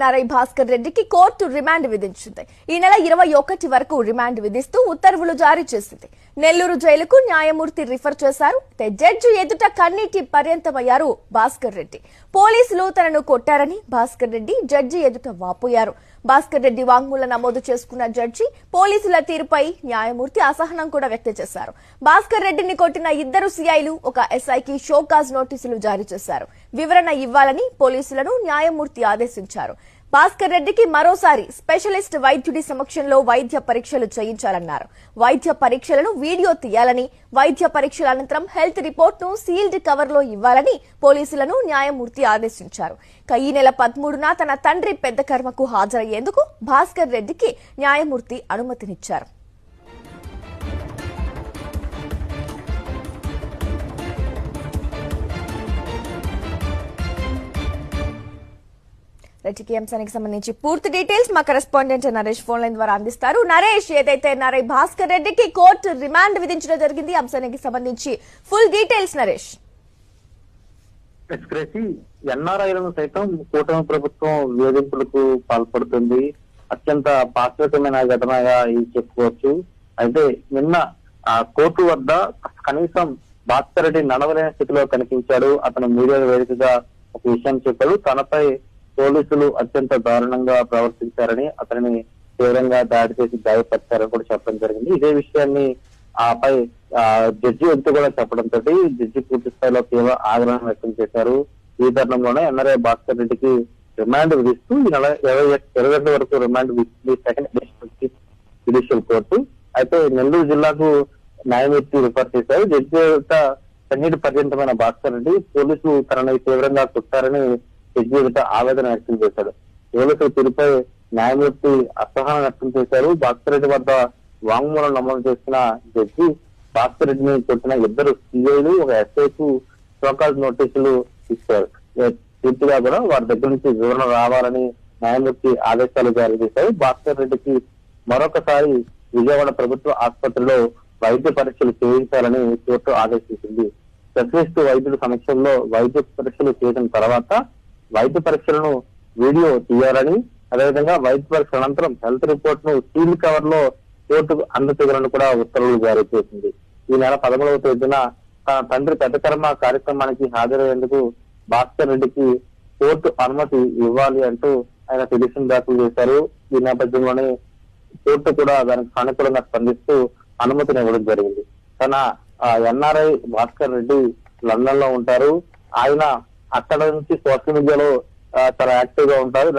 NRI Bhaskar రెడ్డికి court remand విధించింది. ఈ నెల 21 వరకు రిమాండ్ విధిస్తూ ఉత్తర్వులు జారీ చేసింది. నెల్లూరు జైలుకు న్యాయమూర్తి రిఫర్ చేశారు. జడ్జి ఎదుట కన్నీటి పర్యంతమయ్యారు భాస్కర్ రెడ్డి. పోలీసులు తనను కొట్టారని భాస్కర్ రెడ్డి జడ్జి ఎదుట వాపోయారు. భాస్కర్ రెడ్డి వాంగ్మూలం నమోదు చేసుకున్న జడ్జి పోలీసుల తీరుపై న్యాయమూర్తి అసహనం కూడా వ్యక్తం చేశారు. భాస్కర్ రెడ్డిని కొట్టిన ఇద్దరు సిఐలు ఒక ఎస్ఐకి షోకాజ్ నోటీసులు జారీ చేశారు. వివరణ ఇవ్వాలని పోలీసులను న్యాయమూర్తి ఆదేశించారు. భాస్కర్ రెడ్డికి మరోసారి స్పెషలిస్ట్ వైద్యుడి సమక్షంలో వైద్య పరీక్షలు చేయించాలన్నారు. వైద్య పరీక్షలను వీడియో తీయాలని, వైద్య పరీక్షల అనంతరం హెల్త్ రిపోర్ట్ ను సీల్డ్ కవర్ లో ఇవ్వాలని పోలీసులను న్యాయమూర్తి ఆదేశించారు. ఈ నెల 13న తన తండ్రి పెద్ద కర్మకు హాజరయ్యేందుకు భాస్కర్ రెడ్డికి న్యాయమూర్తి అనుమతినిచ్చారు. ఈ అంశానికి సంబంధించి పూర్తి డీటెయిల్స్ మా కరెస్పాండెంట్ నరేష్ ఫోన్ లైన్ ద్వారా అందిస్తారు. నరేష్, ఏదైతే ఎన్ఆర్ఐ భాస్కర్ రెడ్డికి కోర్టు రిమాండ్ విధించడం జరిగింది, అంశానికి సంబంధించి ఫుల్ డీటెయిల్స్ నరేష్. ఎన్ఆర్ఐలను సైతం కూటమి ప్రభుత్వం వేధింపులకు పాల్పడుతుంది. అత్యంత పాశ్వికమైన ఘటనగా ఇది చెప్పుకోవచ్చు. అయితే నిన్న కోర్టు వద్ద కనీసం భాస్కర్ రెడ్డి నడవలేని స్థితిలో కనిపించాడు. అతను మీడియా వేదికగా ఒక విషయం చెప్పాడు. తనపై పోలీసులు అత్యంత దారుణంగా ప్రవర్తించారని, అతనిని తీవ్రంగా దాడి చేసి గాయపరిచారని కూడా చెప్పడం జరిగింది. ఇదే విషయాన్ని ఆపై జడ్జి ఎదుట కూడా చెప్పడంతో జడ్జి పూర్తి స్థాయిలో తీవ్ర ఆగ్రహం వ్యక్తం చేశారు. ఈ తరుణంలోనే ఎన్ఆర్ఐ భాస్కర్ రెడ్డికి రిమాండ్ విధిస్తూ ఈ నెల 22 వరకు రిమాండ్ విధిస్తుంది సెకండ్ జ్యుడిషియల్ కోర్టు. అయితే నెల్లూరు జిల్లాకు న్యాయమూర్తి రిఫర్ చేశారు. జడ్జి ఎదుట కన్నీటి పర్యంతమైన భాస్కర్ రెడ్డి పోలీసులు తనని తీవ్రంగా కొట్టారని జడ్జి ఎదుట ఆవేదన వ్యక్తం చేశాడు. పోలీసుల తీరుపై న్యాయమూర్తి అసహనం వ్యక్తం చేశారు. భాస్కర్ రెడ్డి వద్ద వాంగ్మూలం నమోదు చేసిన జడ్జి భాస్కర్ రెడ్డిని కొట్టిన ఇద్దరు సిఐలు ఒక ఎస్ఐకు షోకాజ్ నోటీసులు ఇచ్చారు. పూర్తిగా కూడా వారి దగ్గర నుంచి వివరణ రావాలని న్యాయమూర్తి ఆదేశాలు జారీ చేశారు. భాస్కర్ రెడ్డికి మరొకసారి విజయవాడ ప్రభుత్వ ఆసుపత్రిలో వైద్య పరీక్షలు చేయించాలని కోర్టు ఆదేశించింది. స్పెషలిస్ట్ వైద్యుల సమక్షంలో వైద్య పరీక్షలు చేసిన తర్వాత వైద్య పరీక్షలను వీడియో తీయాలని, అదేవిధంగా వైద్య పరీక్షల అనంతరం హెల్త్ రిపోర్ట్ ను సీల్ కవర్ లో కోర్టుకు అందజేయాలని కూడా ఉత్తర్వులు జారీ చేసింది. ఈ నెల 13వ తేదీన తన తండ్రి పెద్ద కర్మ కార్యక్రమానికి హాజరయ్యేందుకు భాస్కర్ రెడ్డికి కోర్టు అనుమతి ఇవ్వాలి అంటూ ఆయన పిటిషన్ దాఖలు చేశారు. ఈ నేపథ్యంలోనే కోర్టు కూడా దానికి సానుకూలంగా స్పందిస్తూ అనుమతిని ఇవ్వడం జరిగింది. తన ఎన్ఆర్ఐ భాస్కర్ రెడ్డి లండన్ లో ఉంటారు. ఆయన అక్కడ నుంచి సోషల్ మీడియాలో చాలా యాక్టివ్ గా ఉంటారు.